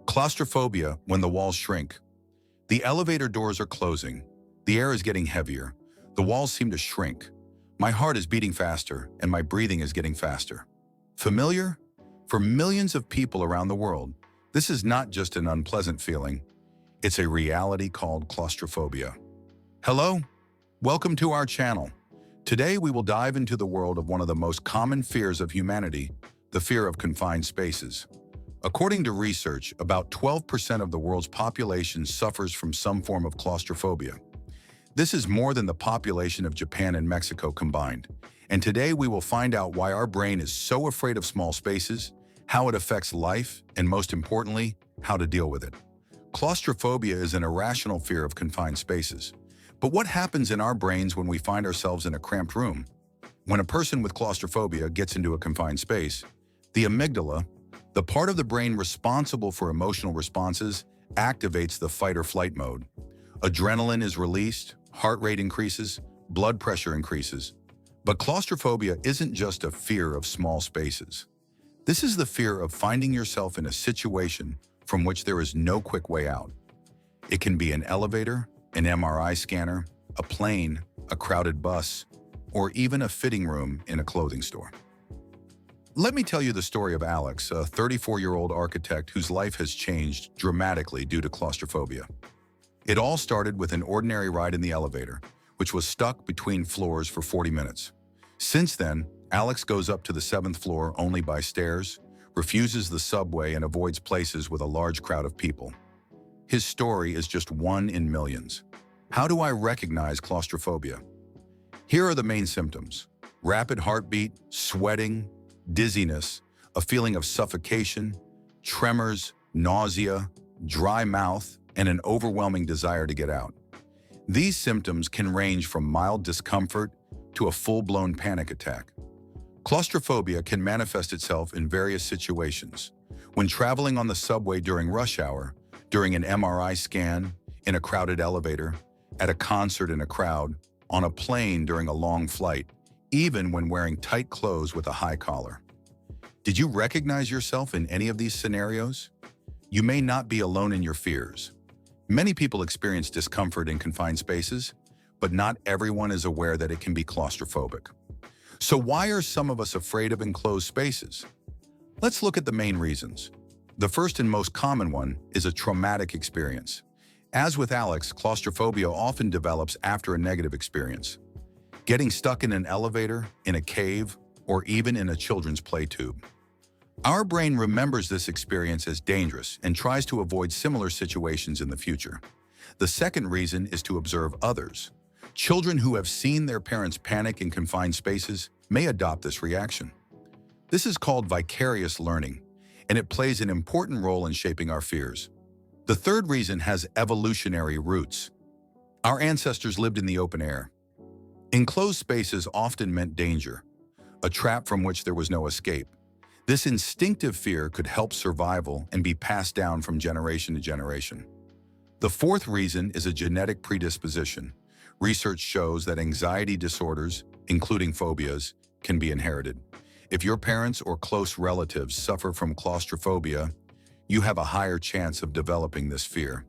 Claustrophobia when the walls shrink. The elevator doors are closing. The air is getting heavier. The walls seem to shrink. My heart is beating faster and my breathing is getting faster. Familiar? For millions of people around the world, this is not just an unpleasant feeling. It's a reality called claustrophobia. Hello, welcome to our channel. Today we will dive into the world of one of the most common fears of humanity, the fear of confined spaces. According to research, about 12% of the world's population suffers from some form of claustrophobia. This is more than the population of Japan and Mexico combined. And today we will find out why our brain is so afraid of small spaces, how it affects life, and most importantly, how to deal with it. Claustrophobia is an irrational fear of confined spaces. But what happens in our brains when we find ourselves in a cramped room? When a person with claustrophobia gets into a confined space, the amygdala, the part of the brain responsible for emotional responses, activates the fight or flight mode. Adrenaline is released, heart rate increases, blood pressure increases. But claustrophobia isn't just a fear of small spaces. This is the fear of finding yourself in a situation from which there is no quick way out. It can be an elevator, an MRI scanner, a plane, a crowded bus, or even a fitting room in a clothing store. Let me tell you the story of Alex, a 34-year-old architect whose life has changed dramatically due to claustrophobia. It all started with an ordinary ride in the elevator, which was stuck between floors for 40 minutes. Since then, Alex goes up to the 7th floor only by stairs, refuses the subway, and avoids places with a large crowd of people. His story is just one in millions. How do I recognize claustrophobia? Here are the main symptoms: rapid heartbeat, sweating, dizziness, a feeling of suffocation, tremors, nausea, dry mouth, and an overwhelming desire to get out. These symptoms can range from mild discomfort to a full-blown panic attack. Claustrophobia can manifest itself in various situations: when traveling on the subway during rush hour, during an MRI scan, in a crowded elevator, at a concert in a crowd, on a plane during a long flight, even when wearing tight clothes with a high collar. Did you recognize yourself in any of these scenarios? You may not be alone in your fears. Many people experience discomfort in confined spaces, but not everyone is aware that it can be claustrophobic. So why are some of us afraid of enclosed spaces? Let's look at the main reasons. The first and most common one is a traumatic experience. As with Alex, claustrophobia often develops after a negative experience. Getting stuck in an elevator, in a cave, or even in a children's play tube. Our brain remembers this experience as dangerous and tries to avoid similar situations in the future. The second reason is to observe others. Children who have seen their parents panic in confined spaces may adopt this reaction. This is called vicarious learning, and it plays an important role in shaping our fears. The third reason has evolutionary roots. Our ancestors lived in the open air. Enclosed spaces often meant danger, a trap from which there was no escape. This instinctive fear could help survival and be passed down from generation to generation. The fourth reason is a genetic predisposition. Research shows that anxiety disorders, including phobias, can be inherited. If your parents or close relatives suffer from claustrophobia, you have a higher chance of developing this fear.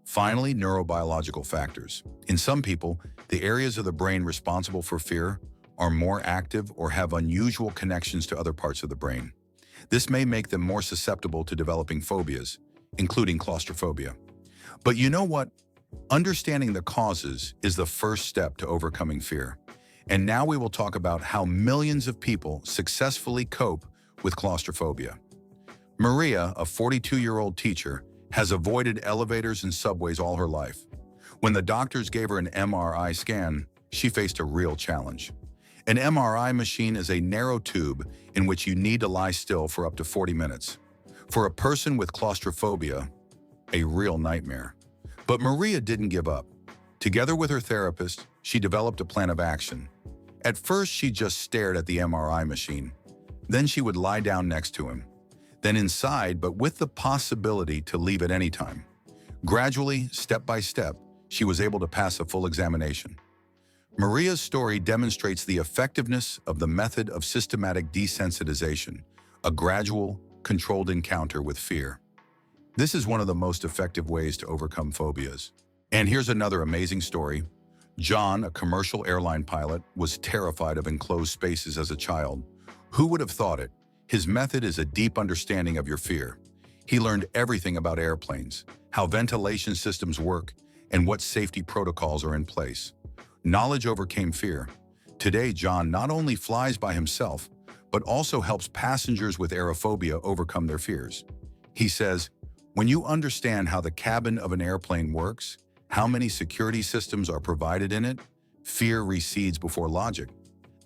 Finally, neurobiological factors. In some people, the areas of the brain responsible for fear are more active or have unusual connections to other parts of the brain. This may make them more susceptible to developing phobias, including claustrophobia. But you know what? Understanding the causes is the first step to overcoming fear. And now we will talk about how millions of people successfully cope with claustrophobia. Maria, a 42-year-old teacher, has avoided elevators and subways all her life. When the doctors gave her an MRI scan, she faced a real challenge. An MRI machine is a narrow tube in which you need to lie still for up to 40 minutes. For a person with claustrophobia, a real nightmare. But Maria didn't give up. Together with her therapist, she developed a plan of action. At first, she just stared at the MRI machine. Then she would lie down next to him. Then inside, but with the possibility to leave at any time. Gradually, step by step, she was able to pass a full examination. Maria's story demonstrates the effectiveness of the method of systematic desensitization, a gradual, controlled encounter with fear. This is one of the most effective ways to overcome phobias. And here's another amazing story. John, a commercial airline pilot, was terrified of enclosed spaces as a child. Who would have thought it? His method is a deep understanding of your fear. He learned everything about airplanes, how ventilation systems work, and what safety protocols are in place. Knowledge overcame fear. Today, John not only flies by himself, but also helps passengers with aerophobia overcome their fears. He says, "When you understand how the cabin of an airplane works, how many security systems are provided in it, fear recedes before logic."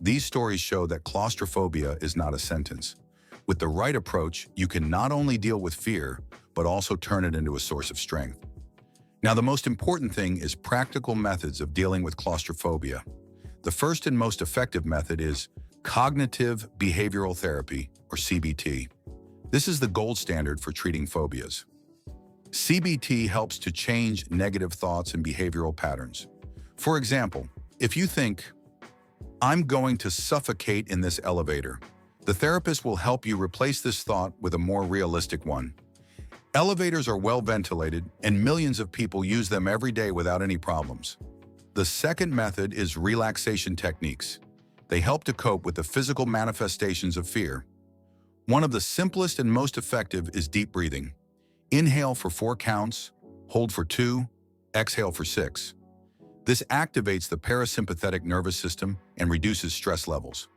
These stories show that claustrophobia is not a sentence. With the right approach, you can not only deal with fear, but also turn it into a source of strength. Now, the most important thing is practical methods of dealing with claustrophobia. The first and most effective method is cognitive behavioral therapy, or CBT. This is the gold standard for treating phobias. CBT helps to change negative thoughts and behavioral patterns. For example, if you think, "I'm going to suffocate in this elevator," the therapist will help you replace this thought with a more realistic one. Elevators are well ventilated, and millions of people use them every day without any problems. The second method is relaxation techniques. They help to cope with the physical manifestations of fear. One of the simplest and most effective is deep breathing. Inhale for 4 counts, hold for 2, exhale for 6. This activates the parasympathetic nervous system and reduces stress levels.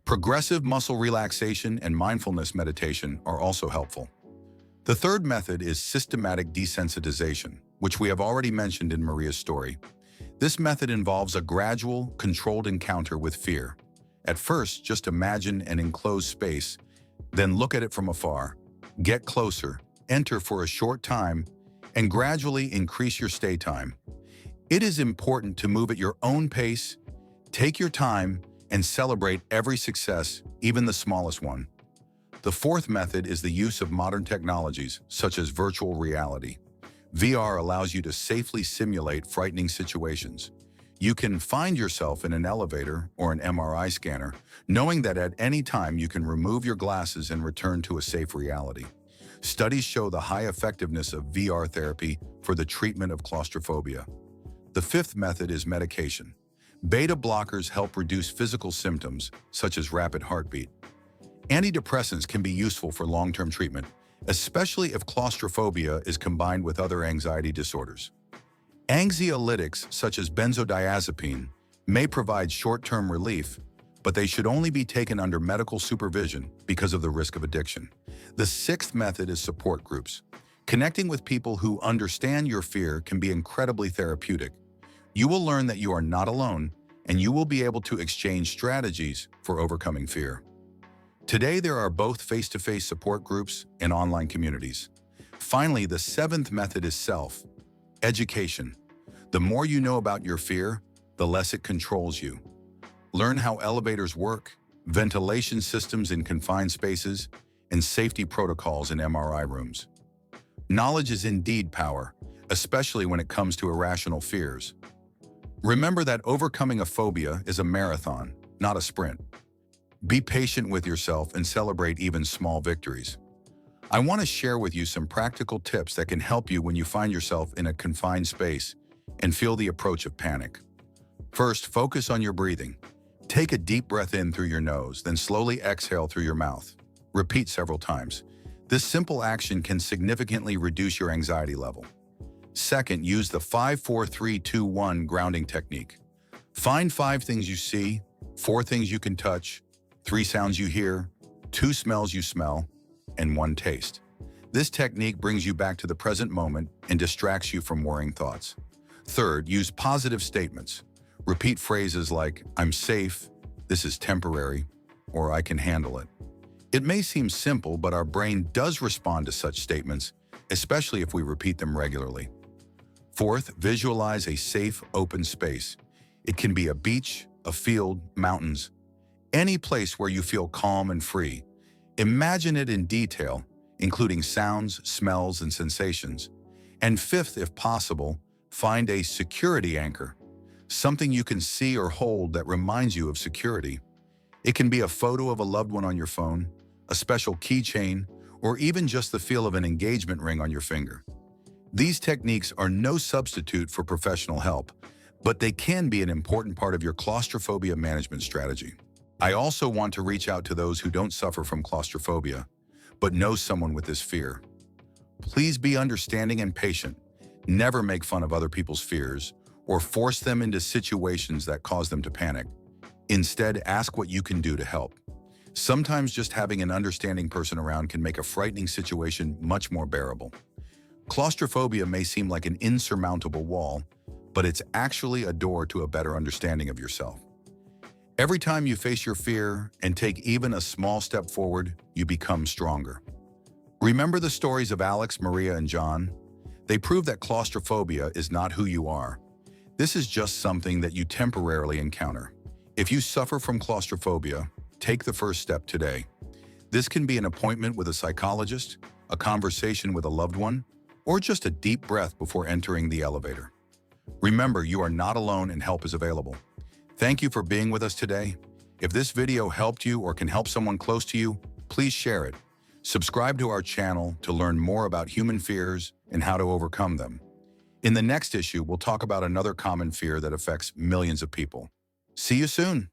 Progressive muscle relaxation and mindfulness meditation are also helpful. The third method is systematic desensitization, which we have already mentioned in Maria's story. This method involves a gradual, controlled encounter with fear. At first, just imagine an enclosed space, then look at it from afar. Get closer, enter for a short time, and gradually increase your stay time. It is important to move at your own pace, take your time, and celebrate every success, even the smallest one. The fourth method is the use of modern technologies, such as virtual reality. VR allows you to safely simulate frightening situations. You can find yourself in an elevator or an MRI scanner, knowing that at any time you can remove your glasses and return to a safe reality. Studies show the high effectiveness of VR therapy for the treatment of claustrophobia. The fifth method is medication. Beta blockers help reduce physical symptoms, such as rapid heartbeat. Antidepressants can be useful for long-term treatment, especially if claustrophobia is combined with other anxiety disorders. Anxiolytics, such as benzodiazepine, may provide short-term relief, but they should only be taken under medical supervision because of the risk of addiction. The sixth method is support groups. Connecting with people who understand your fear can be incredibly therapeutic. You will learn that you are not alone, and you will be able to exchange strategies for overcoming fear. Today, there are both face-to-face support groups and online communities. Finally, the seventh method is self-education. The more you know about your fear, the less it controls you. Learn how elevators work, ventilation systems in confined spaces, and safety protocols in MRI rooms. Knowledge is indeed power, especially when it comes to irrational fears. Remember that overcoming a phobia is a marathon, not a sprint. Be patient with yourself and celebrate even small victories. I want to share with you some practical tips that can help you when you find yourself in a confined space and feel the approach of panic. First, focus on your breathing. Take a deep breath in through your nose, then slowly exhale through your mouth. Repeat several times. This simple action can significantly reduce your anxiety level. Second, use the 5-4-3-2-1 grounding technique. Find 5 things you see, 4 things you can touch, 3 sounds you hear, 2 smells you smell, and 1 taste. This technique brings you back to the present moment and distracts you from worrying thoughts. Third, use positive statements. Repeat phrases like, "I'm safe," "This is temporary," or "I can handle it." It may seem simple, but our brain does respond to such statements, especially if we repeat them regularly. Fourth, visualize a safe, open space. It can be a beach, a field, mountains, any place where you feel calm and free. Imagine it in detail, including sounds, smells, and sensations. And fifth, if possible, find a security anchor, something you can see or hold that reminds you of security. It can be a photo of a loved one on your phone, a special keychain, or even just the feel of an engagement ring on your finger. These techniques are no substitute for professional help, but they can be an important part of your claustrophobia management strategy. I also want to reach out to those who don't suffer from claustrophobia, but know someone with this fear. Please be understanding and patient. Never make fun of other people's fears or force them into situations that cause them to panic. Instead, ask what you can do to help. Sometimes just having an understanding person around can make a frightening situation much more bearable. Claustrophobia may seem like an insurmountable wall, but it's actually a door to a better understanding of yourself. Every time you face your fear and take even a small step forward, you become stronger. Remember the stories of Alex, Maria, and John? They prove that claustrophobia is not who you are. This is just something that you temporarily encounter. If you suffer from claustrophobia, take the first step today. This can be an appointment with a psychologist, a conversation with a loved one, or just a deep breath before entering the elevator. Remember, you are not alone and help is available. Thank you for being with us today. If this video helped you or can help someone close to you, please share it. Subscribe to our channel to learn more about human fears and how to overcome them. In the next issue, we'll talk about another common fear that affects millions of people. See you soon.